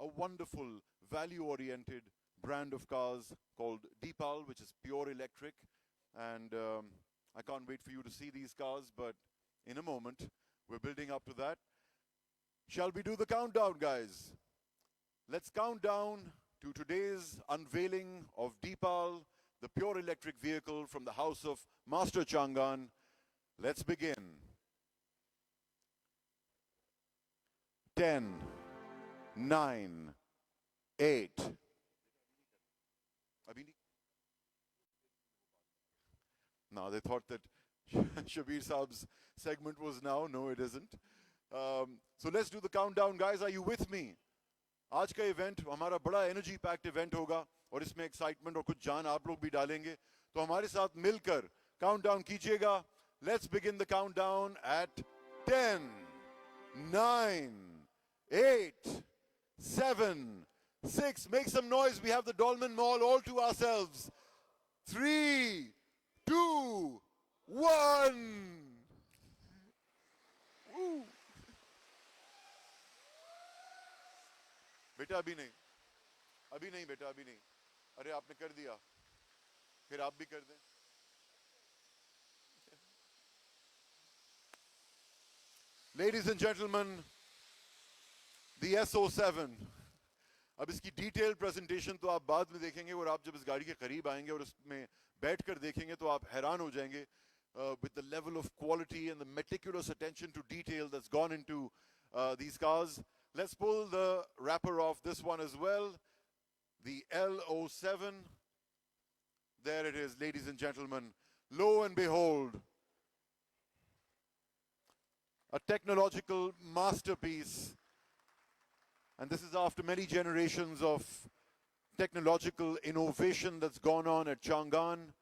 a wonderful value-oriented brand of cars called Deepal, which is pure electric. And I can't wait for you to see these cars, but in a moment, we're building up to that. Shall we do the countdown, guys? Let's count down to today's unveiling of Deepal, the pure electric vehicle from the house of Master Chang'an. Let's begin. 10, 9, 8. No, they thought that Shabir Saab's segment was now. No, it isn't. So let's do the countdown, guys. Are you with me? आज का event हमारा बड़ा energy packed event होगा और इसमें excitement और कुछ जान आप लोग भी डालेंगे तो हमारे साथ मिलकर काउंटडाउन कीजिएगा. Let's begin the countdown at 10, 9, 8, 7, 6. Make some noise. We have the Dolmen Mall all to ourselves. 3, 2, 1. Woo. बेटा अभी नहीं बेटा अभी नहीं. अरे आपने कर दिया, फिर आप भी कर दें. Ladies and gentlemen, the SO7. अब इसकी डिटेल प्रेजेंटेशन तो आप बाद में देखेंगे और आप जब इस गाड़ी के करीब आएंगे और उसमें बैठकर देखेंगे तो आप हैरान हो जाएंगे with the level of quality and the meticulous attention to detail that's gone into these cars. Let's pull the wrapper off this one as well. The LO7. There it is, ladies and gentlemen. Lo and behold, a technological masterpiece. And this is after many generations of technological innovation that's gone on at Chang'an.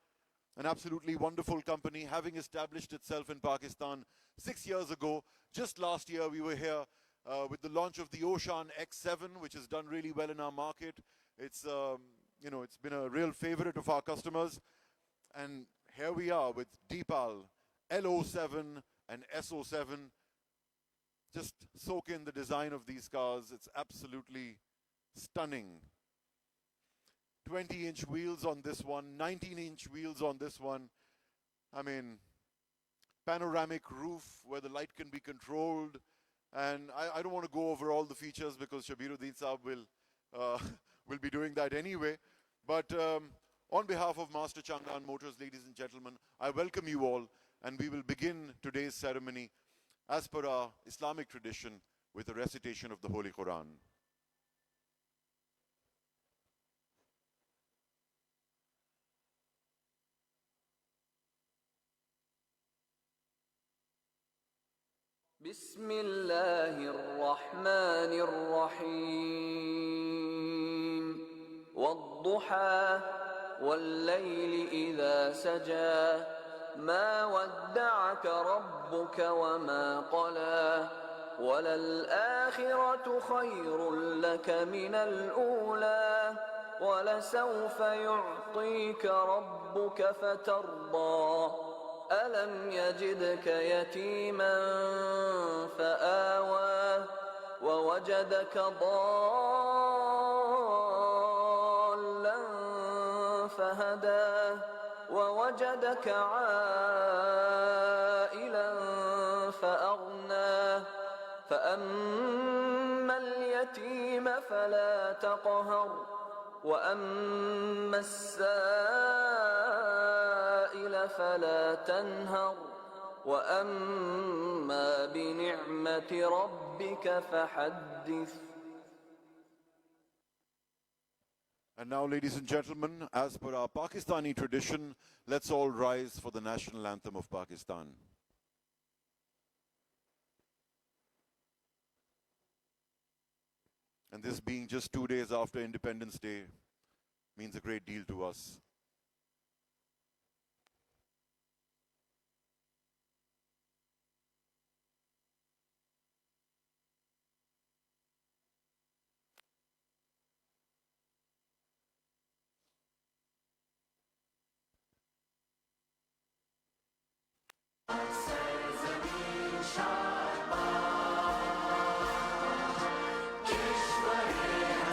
An absolutely wonderful company, having established itself in Pakistan 6 years ago. Just last year we were here with the launch of the Oshan X7, which has done really well in our market. It's it's been a real favorite of our customers. And here we are with Deepal, LO7 and SO7. Just soak in the design of these cars. It's absolutely stunning. 20-inch wheels on this one, 19-inch wheels on this one. I mean, panoramic roof where the light can be controlled. And I don't want to go over all the features because Shabiruddin Saab will be doing that anyway. But on behalf of Master Chang'an Motors, ladies and gentlemen, I welcome you all, and we will begin today's ceremony as per our Islamic tradition with the recitation of the Holy Quran. بسم الله الرحمن الرحيم والضحى والليل إذا سجى ما ودعك ربك وما قلى وللآخرة خير لك من الأولى ولسوف يعطيك ربك فترضى ألم يجدك يتيما فآوى ووجدك ضالا فهدى ووجدك عائلا فأغنى فأما اليتيم فلا تقهر وأما السائل فلا تنهر وأما بنعمة ربك فحدث. And now, ladies and gentlemen, as per our Pakistani tradition, let's all rise for the national anthem of Pakistan. And this being just 2 days after Independence Day means a great deal to us. ईश्वरे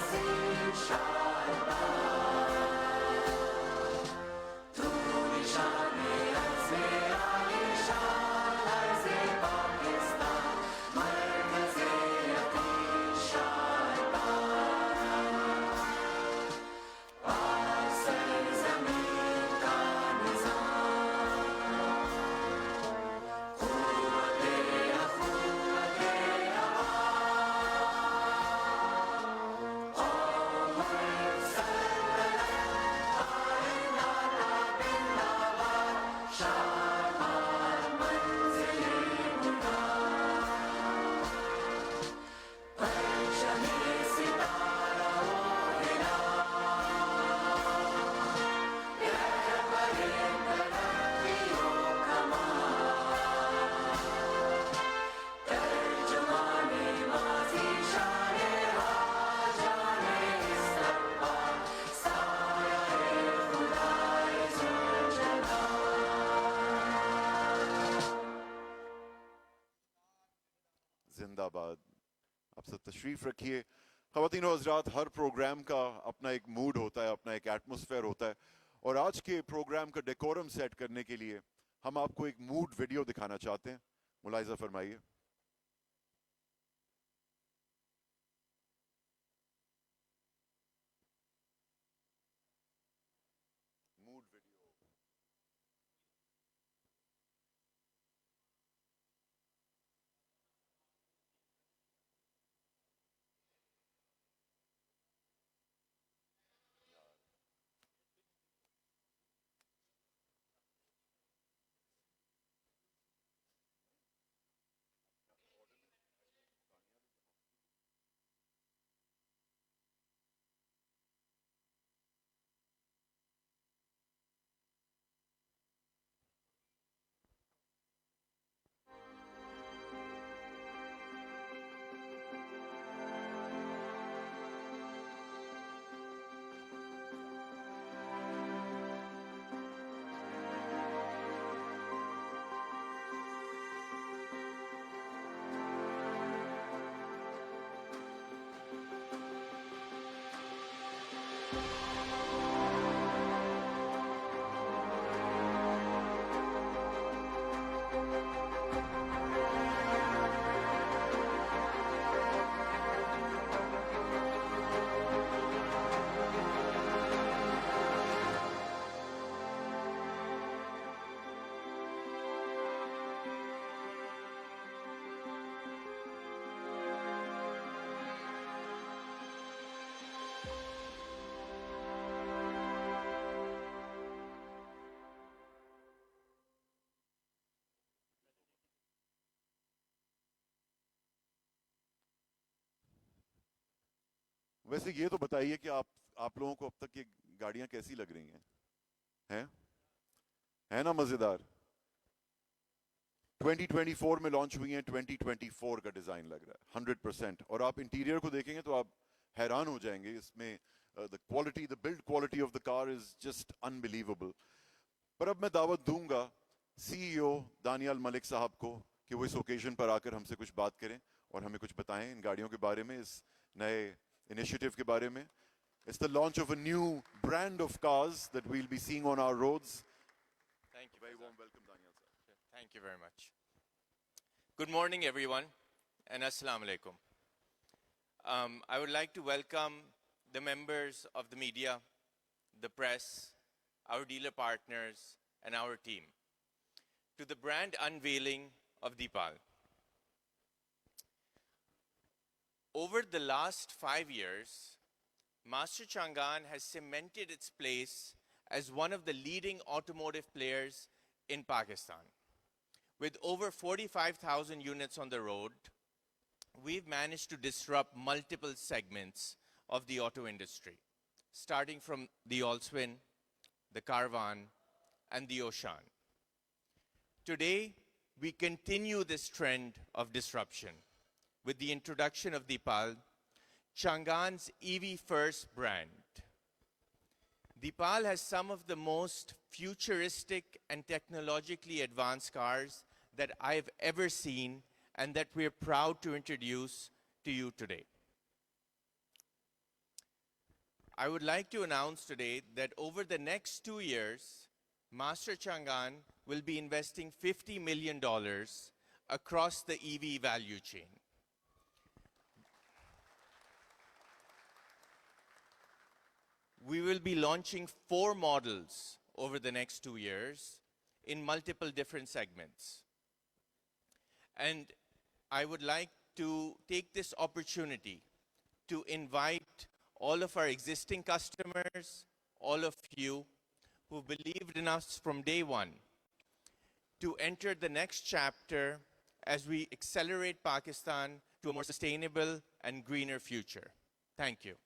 तशरीफ़ रखिए। ख़वातीन और हज़रात, हर programme का अपना एक mood होता है, अपना एक एटमॉस्फेयर होता है, और आज के प्रोग्राम का डेकोरम सेट करने के लिए हम आपको एक मूड वीडियो दिखाना चाहते हैं। मुलाहिज़ा फरमाइए। Mood video. वैसे ये तो बताइए कि आप लोगों को अब तक ये गाड़ियां कैसी लग रही हैं? हैं? है ना मजेदार? 2024 में लॉन्च हुई हैं, 2024 का डिजाइन लग रहा है 100%। और आप इंटीरियर को देखेंगे तो आप हैरान हो जाएंगे। इसमें the quality, the build quality of the car is just unbelievable. पर अब मैं दावत दूंगा सीईओ दानियाल मलिक साहब को कि वो इस ओकेजन पर आकर हमसे कुछ बात करें और हमें कुछ बताएं इन गाड़ियों के बारे में, इस नए इनिशिएटिव के बारे में। It's the launch of a new brand of cars that we'll be seeing on our roads. Thank you. Very Faizan. warm welcome, Daniel sir. Thank you very much. Good morning, everyone, and Assalamu alaikum. I would like to welcome the members of the media, the press, our dealer partners, and our team to the brand unveiling of Deepal. Over the last 5 years, Master Chang'an has cemented its place as one of the leading automotive players in Pakistan. With over 45,000 units on the road, we've managed to disrupt multiple segments of the auto industry, starting from the Allswin, the Caravan, and the Oshan. Today, we continue this trend of disruption with the introduction of Deepal, Chang'an's EV-first brand. Deepal has some of the most futuristic and technologically advanced cars that I've ever seen and that we're proud to introduce to you today. I would like to announce today that over the next 2 years, Master Chang'an will be investing $50 million across the EV value chain. We will be launching 4 models over the next 2 years in multiple different segments. And I would like to take this opportunity to invite all of our existing customers, all of you who believed in us from day one, to enter the next chapter as we accelerate Pakistan to a more sustainable and greener future. Thank you.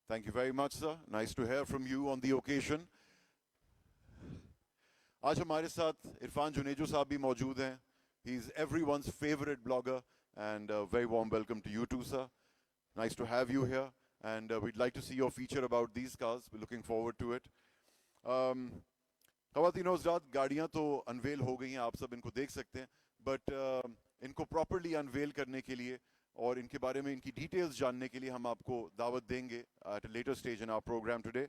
Thank you very much, sir. Nice to hear from you on the occasion. आज हमारे साथ इरफान जुनेजो साहब भी मौजूद हैं. He's everyone's favorite blogger, and a very warm welcome to you too, sir. Nice to have you here, and we'd like to see your feature about these cars. We're looking forward to it. ख़वातीन और हज़रात, गाड़ियाँ तो unwell हो गई हैं, आप सब इनको देख सकते हैं, बट इनको प्रॉपरली अनवेल करने के लिए और इनके बारे में इनकी डिटेल्स जानने के लिए हम आपको दावत देंगे at a later stage in our programme today.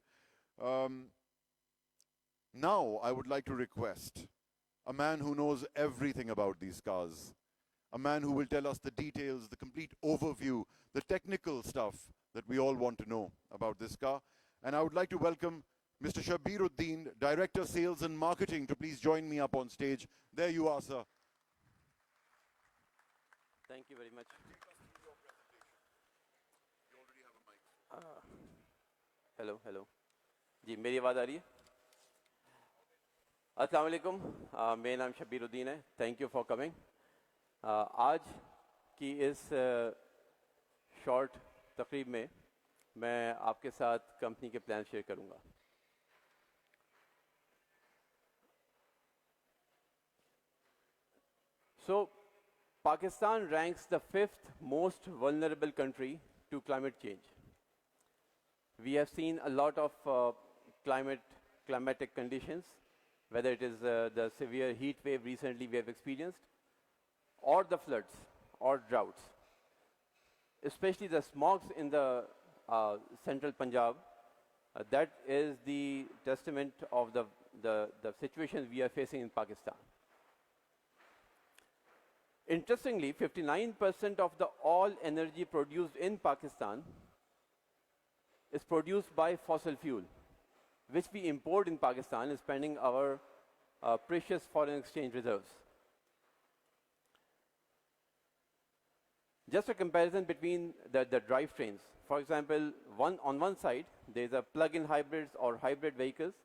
Now I would like to request a man who knows everything about these cars, a man who will tell us the details, the complete overview, the technical stuff that we all want to know about this car. And I would like to welcome Mr. Shabiruddin, Director Sales and Marketing, to please join me up on stage. There you are, sir. Thank you very much. Hello hello जी, मेरी आवाज़ आ रही है? अस्सलाम वालेकुम, मेरा नाम शबीरुद्दीन है. Thank you for coming. आज की इस शॉर्ट तकरीब में मैं आपके साथ कंपनी के प्लान शेयर करूंगा. So, Pakistan ranks the 5th most vulnerable country to climate change. We have seen a lot of climatic conditions, whether it is the severe heat wave recently we have experienced, or the floods, or droughts. Especially the smogs in the central Punjab, that is the testament of the situation we are facing in Pakistan. Interestingly, 59% of the all energy produced in Pakistan is produced by fossil fuel, which we import in Pakistan, spending our precious foreign exchange reserves. Just a comparison between the drivetrains. For example, on one side, there is a plug-in hybrids or hybrid vehicles,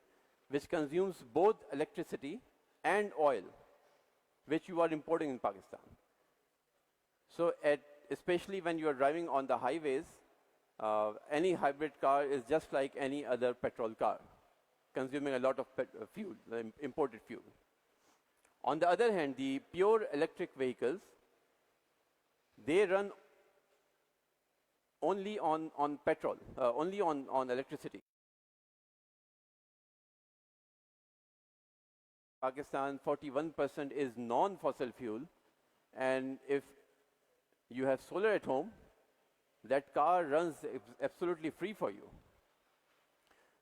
which consumes both electricity and oil, which you are importing in Pakistan. So, especially when you are driving on the highways, any hybrid car is just like any other petrol car, consuming a lot of fuel, imported fuel. On the other hand, the pure electric vehicles, they run only on petrol, only on electricity. Pakistan, 41% is non-fossil fuel, and if you have solar at home, that car runs absolutely free for you.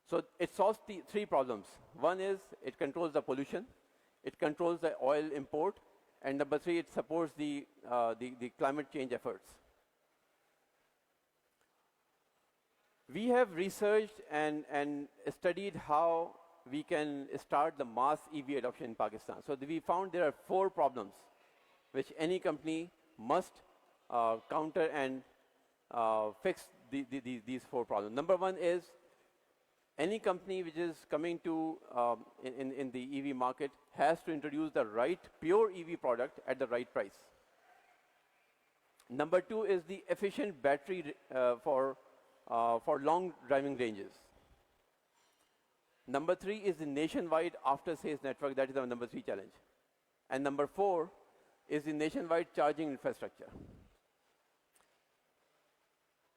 So it solves the three problems. One is it controls the pollution, it controls the oil import, and number three, it supports the climate change efforts. We have researched and studied how we can start the mass EV adoption in Pakistan. So we found there are 4 problems which any company must counter and fix these 4 problems. Number 1 is any company which is coming to in the EV market has to introduce the right pure EV product at the right price. Number 2 is the efficient battery for long driving ranges. Number 3 is the nationwide after-sales network. That is our number 3 challenge. And number 4 is the nationwide charging infrastructure.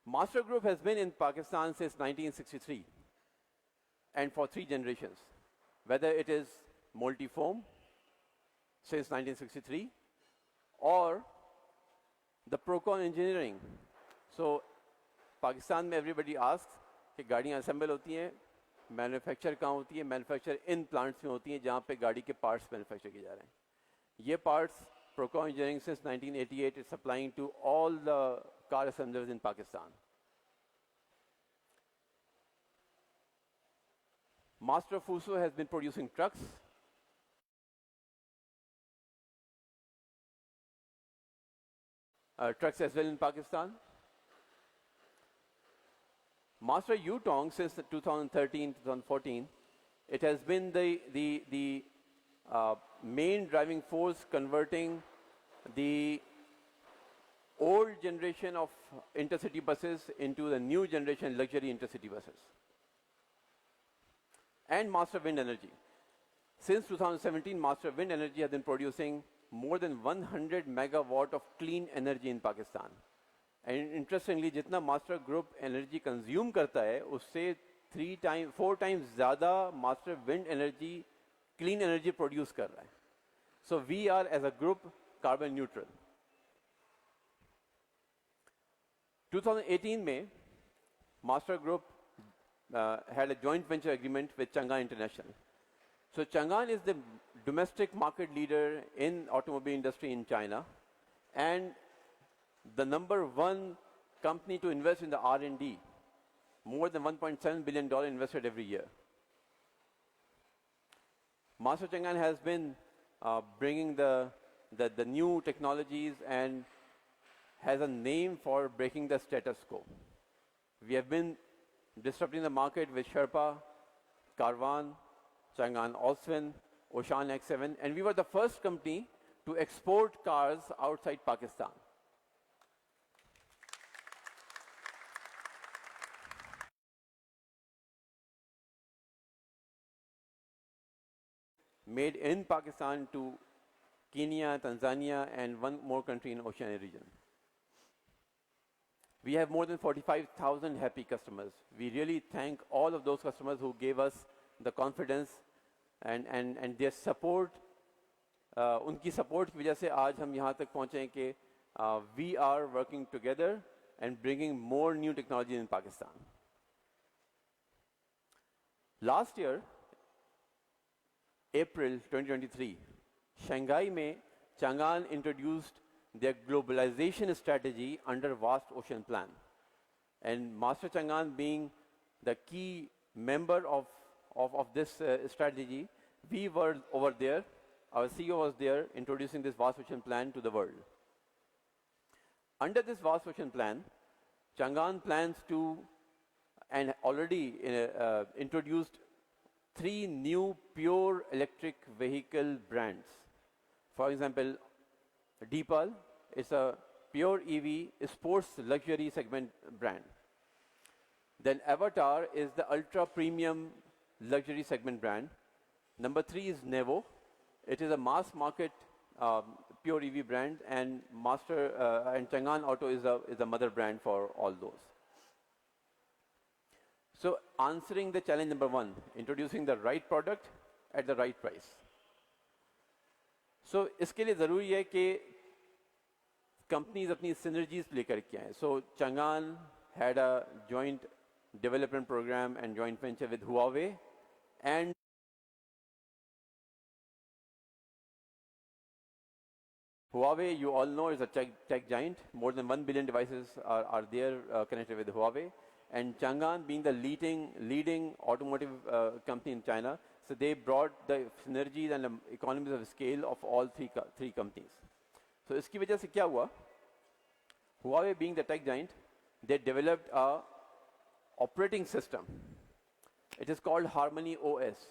Master Group has been in Pakistan since 1963 and for 3 generations. Whether it is Multifoam since 1963 or the Procon engineering. So, Pakistan mein everybody asks कि गाड़ियाँ assemble होती हैं, manufacture कहाँ होती है? Manufacture in plants में होती हैं जहाँ पे गाड़ी के parts manufacture किए जा रहे हैं. ये parts Procon engineering since 1988 is supplying to all the car assemblers in Pakistan. Master Fuso has been producing trucks. Trucks as well in Pakistan. Master Yutong since 2013-2014, it has been the main driving force converting the old generation of intercity buses into the new generation luxury intercity buses. And Master Wind Energy. Since 2017, Master Wind Energy has been producing more than 100 megawatt of clean energy in Pakistan. And interestingly, जितना Master Group energy consume करता है, उससे 4 times ज़्यादा Master Wind Energy clean energy produce कर रहा है. So we are as a group carbon neutral. 2018 में Master Group had a joint venture agreement with Chang'an International. So Chang'an is the domestic market leader in automobile industry in China, and the number one company to invest in the R&D, more than $1.7 billion invested every year. Master Chang'an has been bringing the new technologies and has a name for breaking the status quo. We have been disrupting the market with Sherpa, Carvan, Chang'an Allswin, Oshan X7, and we were the first company to export cars outside Pakistan. Made in Pakistan to Kenya, Tanzania, and one more country in Oceania region. We have more than 45,000 happy customers. We really thank all of those customers who gave us the confidence and their support. उनकी support की वजह से आज हम यहाँ तक पहुँचे हैं कि we are working together and bringing more new technology in Pakistan. Last year, April 2023, Shanghai में Chang'an introduced their globalization strategy under Vast Ocean Plan. And Master Chang'an being the key member of this strategy, we were over there, our CEO was there introducing this Vast Ocean Plan to the world. Under this Vast Ocean Plan, Chang'an plans to, and already introduced 3 new pure electric vehicle brands. For example, Deepal is a pure EV sports luxury segment brand. Then Avatar is the ultra premium luxury segment brand. Number 3 is Nevo. It is a mass market pure EV brand, and and Chang'an Auto is a mother brand for all those. So answering the challenge number 1, introducing the right product at the right price. So इसके लिए ज़रूरी है कि companies अपनी synergies लेकर के आएं. So Chang'an had a joint development program and joint venture with Huawei, and Huawei, you all know, is a tech giant. More than 1 billion devices are there connected with Huawei. And Chang'an being the leading automotive company in China, so they brought the synergies and economies of scale of all three companies. So इसकी वजह से क्या हुआ? Huawei being the tech giant, they developed a operating system. It is called Harmony OS.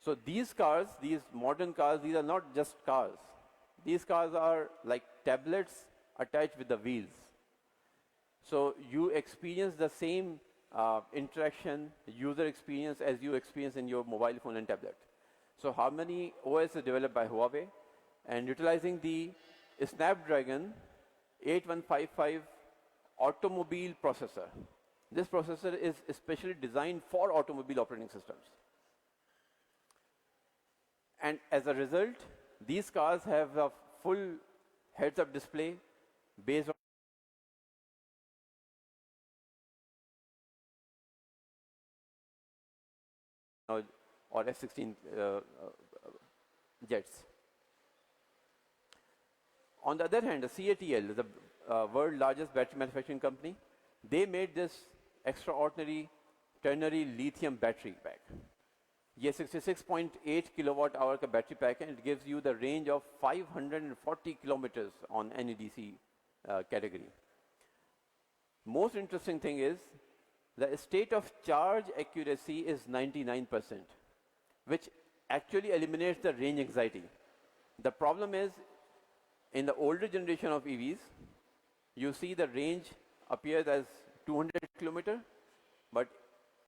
So these cars, these modern cars, these are not just cars. These cars are like tablets attached with the wheels. So you experience the same interaction, user experience as you experience in your mobile phone and tablet. So Harmony OS is developed by Huawei and utilizing the Snapdragon 8155 automobile processor. This processor is especially designed for automobile operating systems. And as a result, these cars have a full heads-up display based on or F-16 jets. On the other hand, the CATL, the world's largest battery manufacturing company, they made this extraordinary ternary lithium battery pack. ये 66.8 kilowatt hour का battery pack है, and it gives you the range of 540 kilometers on NEDC category. Most interesting thing is the state of charge accuracy is 99%, which actually eliminates the range anxiety. The problem is in the older generation of EVs, you see the range appears as 200 kilometers, but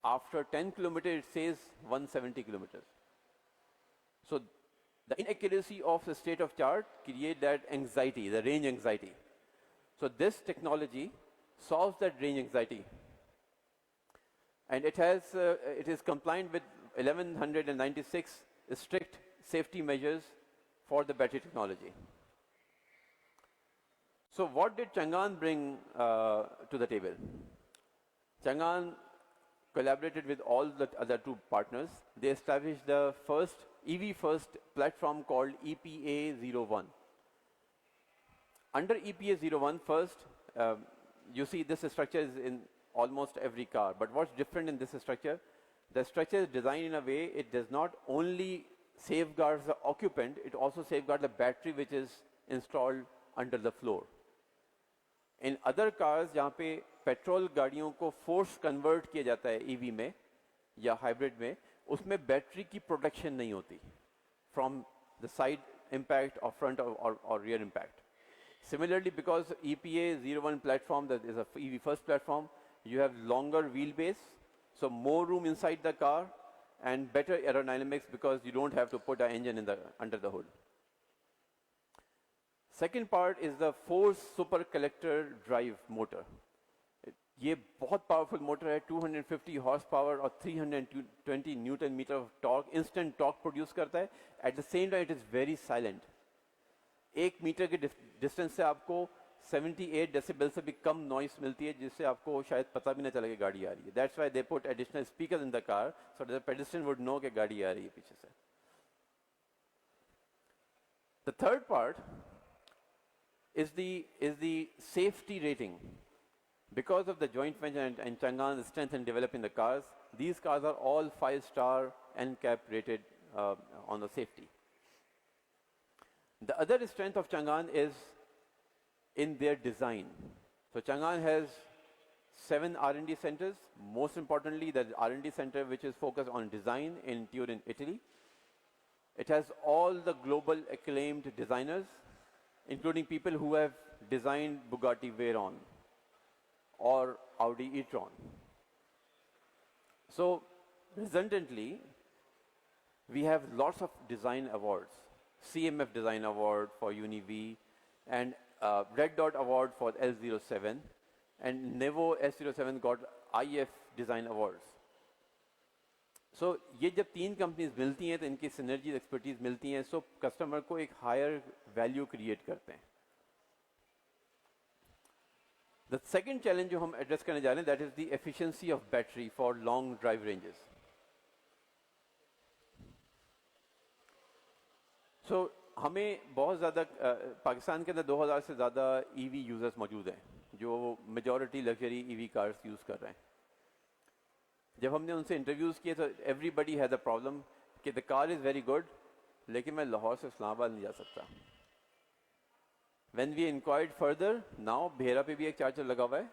after 10 kilometers, it says 170 kilometers. So the inaccuracy of the state of charge creates that anxiety, the range anxiety. So this technology solves that range anxiety. And it is compliant with 1196 strict safety measures for the battery technology. So what did Chang'an bring to the table? Chang'an collaborated with all the other two partners. They established the first EV first platform called EPA01. Under EPA01 first, you see this structure is in almost every car. But what's different in this structure? The structure is designed in a way it does not only safeguards the occupant, it also safeguards the battery which is installed under the floor. In other cars जहाँ पे petrol गाड़ियों को force convert किया जाता है EV में या hybrid में, उसमें बैटरी की प्रोटेक्शन नहीं होती फ्रॉम द साइड इम्पैक्ट और फ्रंट और rear impact. Similarly, because EPA01 platform, that is a EV first platform, you have longer wheelbase, so more room inside the car and better aerodynamics because you don't have to put an engine in under the hood. Second part is the force super collector drive motor. ये बहुत powerful motor है, 250 horsepower और 320 Newton meter of torque, instant torque produce करता है. At the same time, it is very silent. 1 metre के distance से आपको 78 decibel से भी कम नॉइस मिलती है, जिससे आपको शायद पता भी ना चले कि गाड़ी आ रही है. That's why they put additional speakers in the car so that the pedestrian would know कि गाड़ी आ रही है पीछे से. The third part is the safety rating. Because of the joint venture and Chang'an's strength in developing the cars, these cars are all 5-star NCAP rated on the safety. The other strength of Chang'an is in their design. So Chang'an has 7 R&D centers. Most importantly, the R&D center which is focused on design in Turin, Italy. It has all the global acclaimed designers, including people who have designed Bugatti Veyron or Audi e-tron. So resultantly, we have lots of design awards. CMF Design Award for UniV and Red Dot Award for L07 and Nevo S07 got IF Design Awards. So ये जब 3 companies मिलती हैं तो इनकी synergy expertise मिलती हैं, so customer को एक हायर वैल्यू क्रिएट करते हैं. द सेकंड चैलेंज जो हम एड्रेस करने जा रहे हैं, that is the efficiency of battery for long drive ranges. So हमें बहुत ज़्यादा पाकिस्तान के अंदर 2000 से ज़्यादा ईवी यूजर्स मौजूद हैं जो majority luxury EV cars use कर रहे हैं. जब हमने उनसे इंटरव्यूज़ किए तो एवरीबडी हैज़ अ प्रॉब्लम कि the car is very good, लेकिन मैं लाहौर से इस्लामाबाद नहीं जा सकता. When we inquired further, now Bhera पे भी एक चार्जर लगा हुआ है,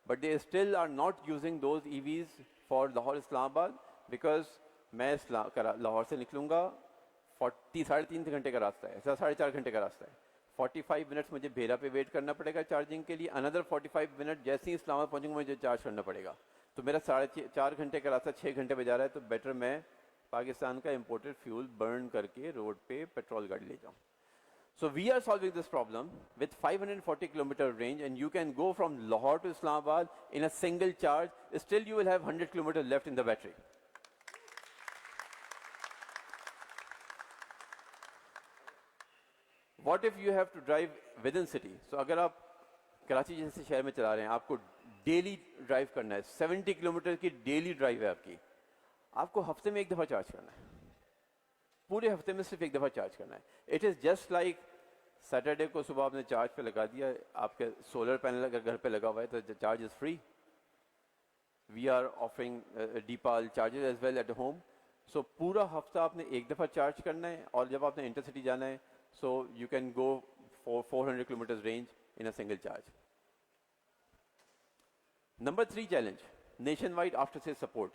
but they still are not using those EVs for Lahore Islamabad because मैं लाहौर से निकलूँगा 3.5 घंटे का रास्ता है, 4.5 घंटे का रास्ता है. 45 मिनट्स मुझे भेरा पे वेट करना पड़ेगा चार्जिंग के लिए, अनदर 45 मिनट जैसे ही इस्लामाबाद पहुँचूंगा मुझे चार्ज करना पड़ेगा. तो मेरा 4.5 घंटे का रास्ता 6 घंटे में जा रहा है, तो बेटर मैं पाकिस्तान का इंपोर्टेड फ्यूल बर्न करके रोड पे पेट्रोल गाड़ी ले जाऊँ. So we are solving this problem with 540 kilometer range, and you can go from Lahore to Islamabad in a single charge. Still, you will have 100 kilometers left in the battery. What if you have to drive within city? So अगर आप कराची जैसे शहर में चला रहे हैं, आपको daily drive करना है, 70 किलोमीटर की डेली ड्राइव है आपकी, आपको हफ्ते में 1 दफ़ा चार्ज करना है, पूरे हफ्ते में सिर्फ 1 दफ़ा चार्ज करना है. It is just like Saturday को सुबह आपने चार्ज पे लगा दिया, आपके सोलर पैनल अगर घर पे लगा हुआ है तो charge is free. We are offering Deepal chargers as well at home. So पूरा हफ्ता आपने 1 दफ़ा चार्ज करना है, और जब आपने इंटरसिटी जाना है so you can go for 400 kilometers range in a single charge. Number 3 challenge, nationwide after sales support.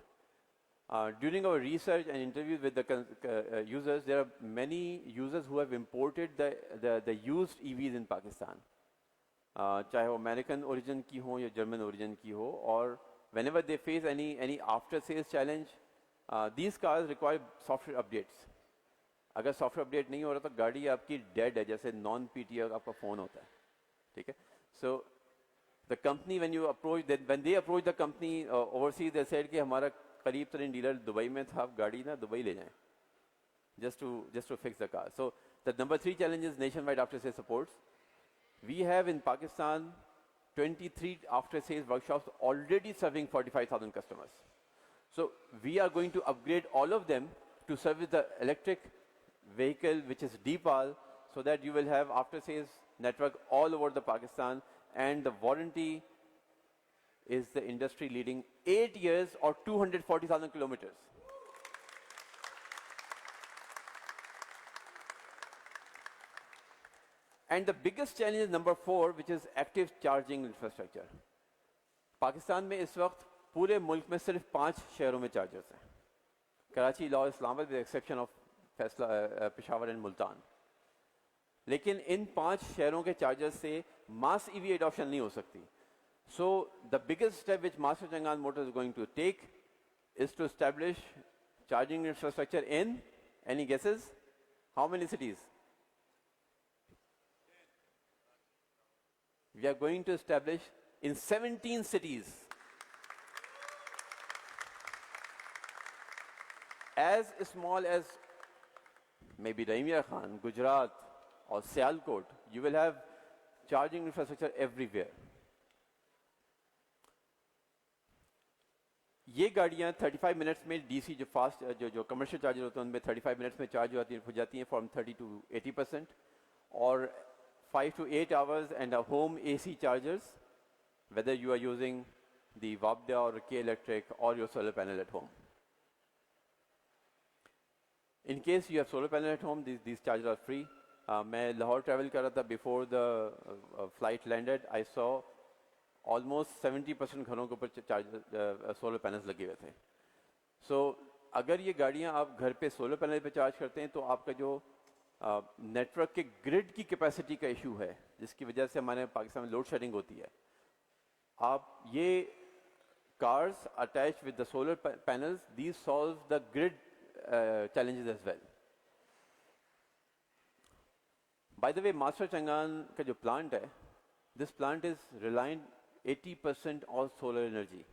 During our research and interviews with the users, there are many users who have imported the used EVs in Pakistan. चाहे वो American origin की हो या German origin की हो, और whenever they face any after sales challenge, these cars require software updates. अगर software update नहीं हो रहा तो गाड़ी आपकी डेड है, जैसे नॉन पीटीआई आपका फ़ोन होता है. ठीक है. So the company when they approach the company overseas, they said कि हमारा करीब तरीन डीलर दुबई में था, आप गाड़ी ना दुबई ले जाएं. just to fix the car. So the number 3 challenge is nationwide after-sales supports. We have in Pakistan 23 after-sales workshops already serving 45,000 customers. So we are going to upgrade all of them to service the electric vehicle, which is Deepal, so that you will have after-sales network all over the Pakistan, and the warranty is the industry leading 8 years or 240,000 kilometers. And the biggest challenge is number 4, which is active charging infrastructure. Pakistan में इस वक्त पूरे मुल्क में सिर्फ 5 शहरों में chargers हैं. Karachi, Lahore, Islamabad, with the exception of Peshawar and Multan. लेकिन इन 5 शहरों के चार्जर्स से मास ईवी एडॉप्शन नहीं हो सकती. So the biggest step which Master Chang'an Motors is going to take is to establish charging infrastructure in, any guesses? How many cities? We are going to establish in 17 cities. As small as maybe Raimia Khan, Gujarat or Sialkot, you will have charging infrastructure everywhere. ये गाड़ियाँ 35 minutes में DC जो fast जो commercial charger होते हैं उनमें 35 minutes में charge हो जाती हैं फ्रॉम 30 to 80%, और 5 to 8 hours and a home AC chargers, whether you are using the Wabda or K Electric or your solar panel at home. In case you have solar panel at home, these chargers are free. मैं Lahore travel कर रहा था, before the flight landed, I saw almost 70% घरों के ऊपर charger solar panels लगे हुए थे. So अगर ये गाड़ियाँ आप घर पे सोलर पैनल पे चार्ज करते हैं तो आपका जो नेटवर्क के ग्रिड की कैपेसिटी का इशू है, जिसकी वजह से हमारे पाकिस्तान में लोड शेडिंग होती है, आप ये cars attach with the solar panels, these solve the grid challenges as well. By the way, Master Chang'an का जो plant है, this plant is reliant 80% on solar energy.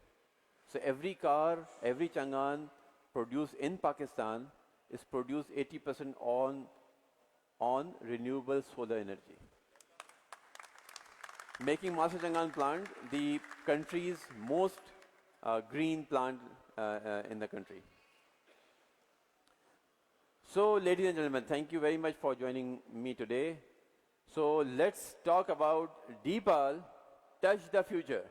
So every car, every Chang'an produced in Pakistan is produced 80% on renewable solar energy, making Master Chang'an plant the country's most green plant in the country. So, ladies and gentlemen, thank you very much for joining me today. So, let's talk about Deepal, Touch the Future.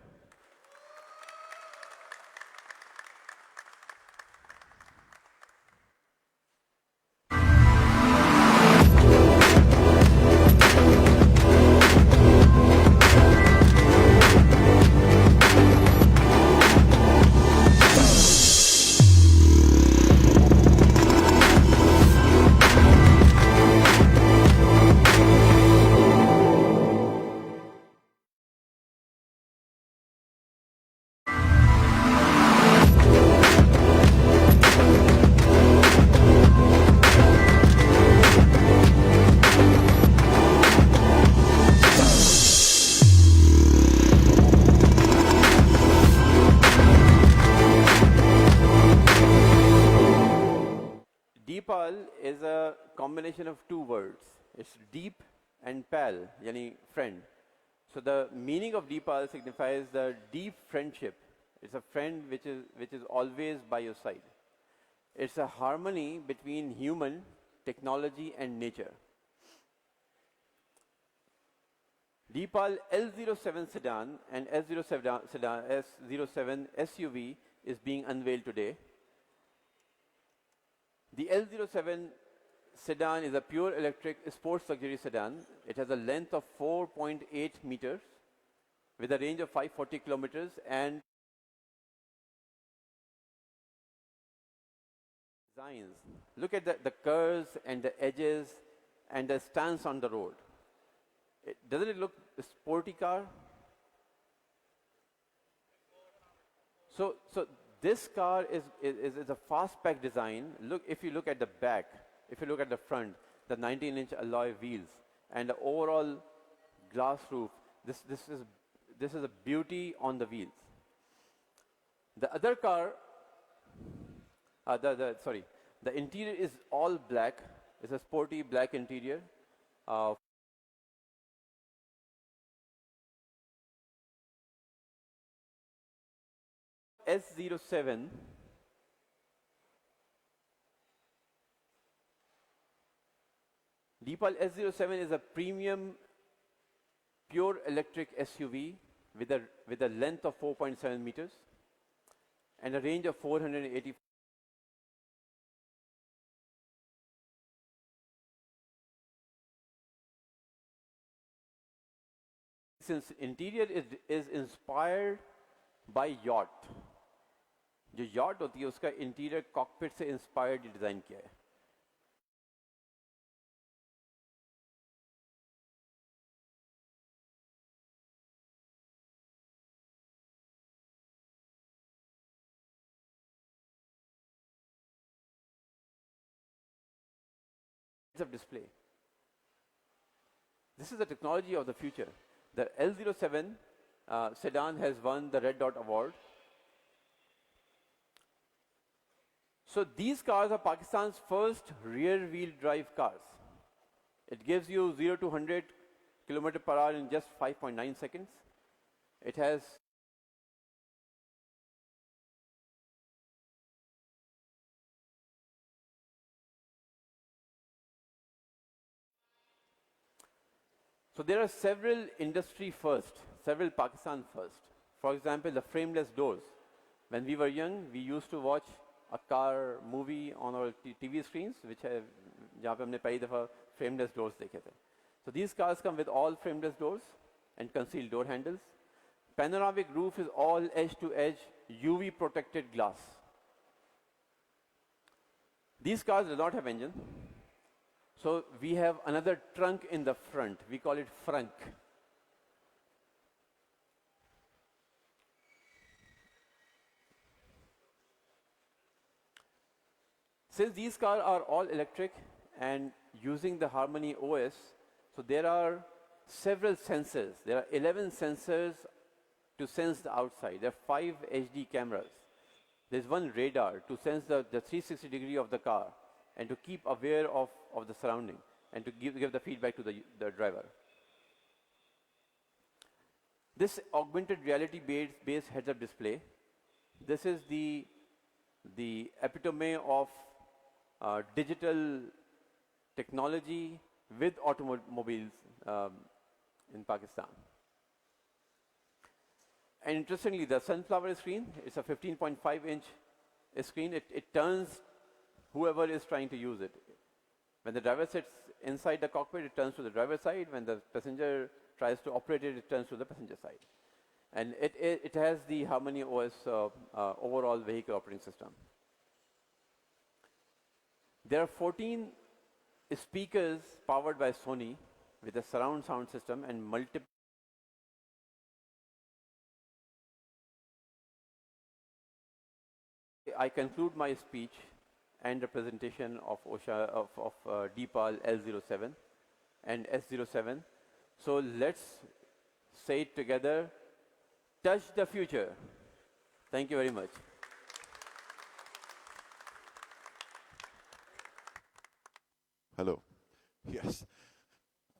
Deepal is a combination of 2 words. It's deep and pal, yani friend. So the meaning of Deepal signifies the deep friendship. It's a friend which is always by your side. It's a harmony between human, technology and nature. Deepal L07 sedan and S07 SUV is being unveiled today. The L07 sedan is a pure electric sports luxury sedan. It has a length of 4.8 meters with a range of 540 kilometers and designs. Look at the curves and the edges and the stance on the road. Doesn't it look a sporty car? So this car is a fast-pack design. Look, if you look at the back, if you look at the front, the 19-inch alloy wheels and the overall glass roof, this is a beauty on the wheels. The other car, The interior is all black. It's a sporty black interior. S07 Deepal S07 is a premium pure electric SUV with a length of 4.7 meters and a range of 480. Since interior is inspired by yacht, जो yacht होती है उसका interior cockpit से inspired design किया है. Of display. This is the technology of the future. The L07 sedan has won the Red Dot Award. So these cars are Pakistan's first rear-wheel drive cars. It gives you 0 to 100 km per hour in just 5.9 seconds. It has So there are several industry first, several Pakistan first. For example, the frameless doors. When we were young, we used to watch a car movie on our TV screens, which have, जहाँ पे हमने पहली दफ़ा frameless doors देखे थे. So these cars come with all frameless doors and concealed door handles. Panoramic roof is all edge-to-edge UV protected glass. These cars do not have engine. So we have another trunk in the front. We call it frunk. Since these cars are all electric and using the Harmony OS, so there are several sensors. There are 11 sensors to sense the outside. There are 5 HD cameras. There's one radar to sense the 360 degree of the car and to keep aware of the surrounding and to give the feedback to the driver. This augmented reality based heads-up display, this is the epitome of digital technology with automobiles in Pakistan. And interestingly, the sunflower screen, it's a 15.5-inch screen. It turns whoever is trying to use it. When the driver sits inside the cockpit, it turns to the driver's side. When the passenger tries to operate it, it turns to the passenger side. And it has the Harmony OS overall vehicle operating system. There are 14 speakers powered by Sony with a surround sound system and multiple. I conclude my speech and the presentation of Deepal L07 and S07. So let's say it together, touch the future. Thank you very much. Hello. Yes.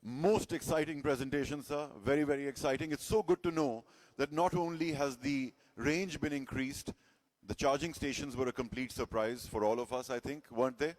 Most exciting presentation, sir. Very, very exciting. It's so good to know that not only has the range been increased, the charging stations were a complete surprise for all of us, I think, weren't they?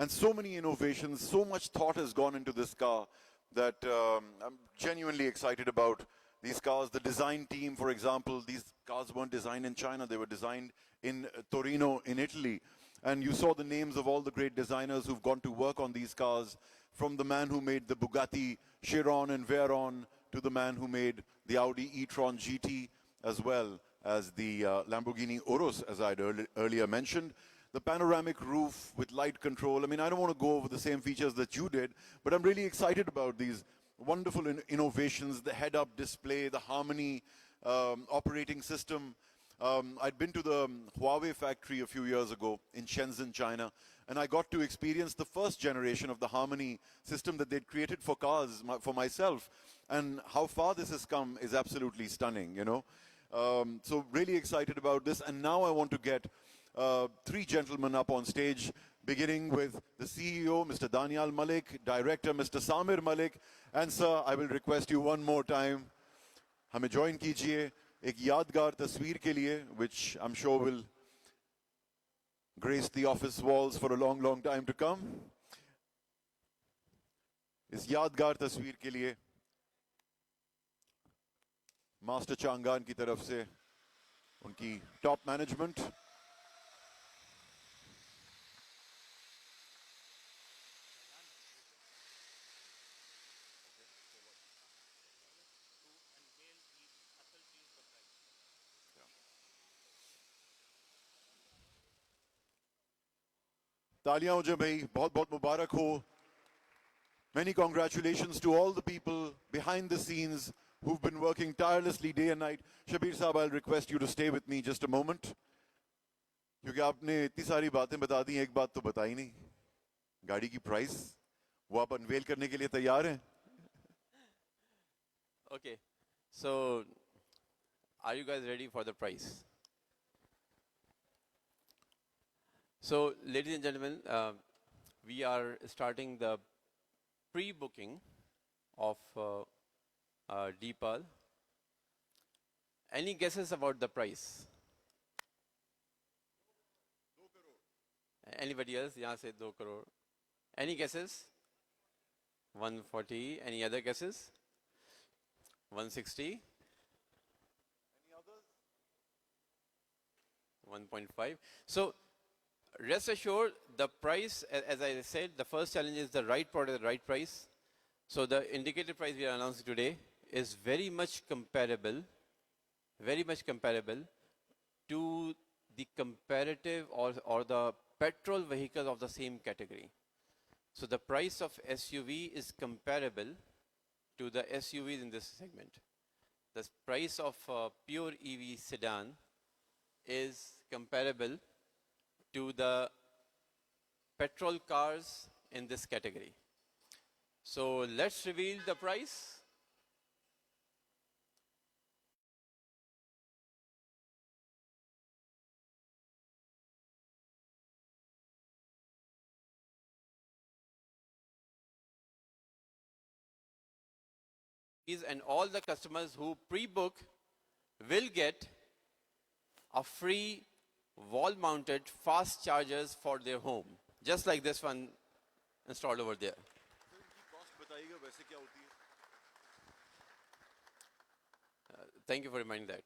And so many innovations, so much thought has gone into this car that I'm genuinely excited about these cars. The design team, for example, these cars weren't designed in China, they were designed in Torino, in Italy. And you saw the names of all the great designers who've gone to work on these cars, from the man who made the Bugatti Chiron and Veyron to the man who made the Audi e-tron GT, as well as the Lamborghini Urus, as I'd earlier mentioned. The panoramic roof with light control. I mean, I don't want to go over the same features that you did, but I'm really excited about these wonderful innovations, the head-up display, the Harmony operating system. I'd been to the Huawei factory a few years ago in Shenzhen, China, and I got to experience the first generation of the Harmony system that they'd created for cars, for myself. And how far this has come is absolutely stunning, you know. So really excited about this. And now I want to get 3 gentlemen up on stage beginning with the CEO, Mr. Danial Malik, Director, Mr. Samir Malik. And sir, I will request you one more time, हमें join कीजिए एक यादगार तस्वीर के लिए, which I'm sure will grace the office walls for a long, long time to come. इस यादगार तस्वीर के लिए मास्टर चांगान की तरफ से उनकी टॉप मैनेजमेंट. तालियां हो जाए भाई, बहुत बहुत मुबारक हो. Many congratulations to all the people behind the scenes who've been working tirelessly day and night. Shabir Saab, I'll request you to stay with me just a moment. क्योंकि आपने इतनी सारी बातें बता दी, एक बात तो बताई नहीं. गाड़ी की प्राइस वो आप अनवेल करने के लिए तैयार हैं? Okay, so are you guys ready for the price? So, ladies and gentlemen, we are starting the pre-booking of Deepal. Any guesses about the price? Anybody else? यहाँ से 2 crore. Any guesses? 140. Any other guesses? 160. Any others? 1.5. So, rest assured, the price, as I said, the first challenge is the right product at the right price. So, the indicated price we are announcing today is very much comparable to the comparative or the petrol vehicles of the same category. So, the price of SUV is comparable to the SUVs in this segment. The price of pure EV sedan is comparable to the petrol cars in this category. So let's reveal the price. And all the customers who pre-book will get a free wall-mounted fast chargers for their home, just like this one installed over there. Thank you for reminding that.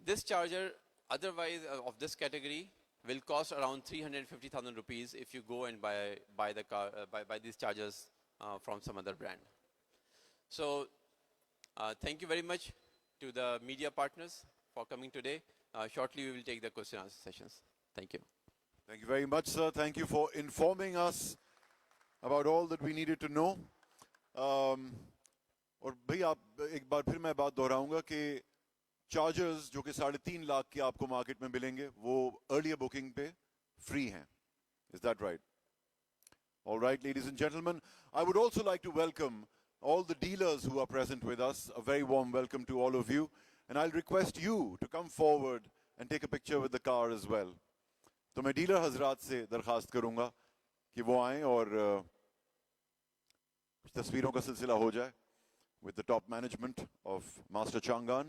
This charger, otherwise of this category, will cost around 350,000 rupees if you go and buy these chargers from some other brand. So, thank you very much to the media partners for coming today. Shortly, we will take the question and answer sessions. Thank you. Thank you very much, sir. Thank you for informing us about all that we needed to know. और भाई आप एक बार फिर मैं बात दोहराऊंगा कि chargers जो कि 3.5 लाख के आपको मार्केट में मिलेंगे वो अर्लियर बुकिंग पे फ्री हैं. Is that right? All right, ladies and gentlemen, I would also like to welcome all the dealers who are present with us. A very warm welcome to all of you. And I'll request you to come forward and take a picture with the car as well. तो मैं dealer हजरात से दरखास्त करूंगा कि वो आएं और तस्वीरों का सिलसिला हो जाए with the top management of Master Changan.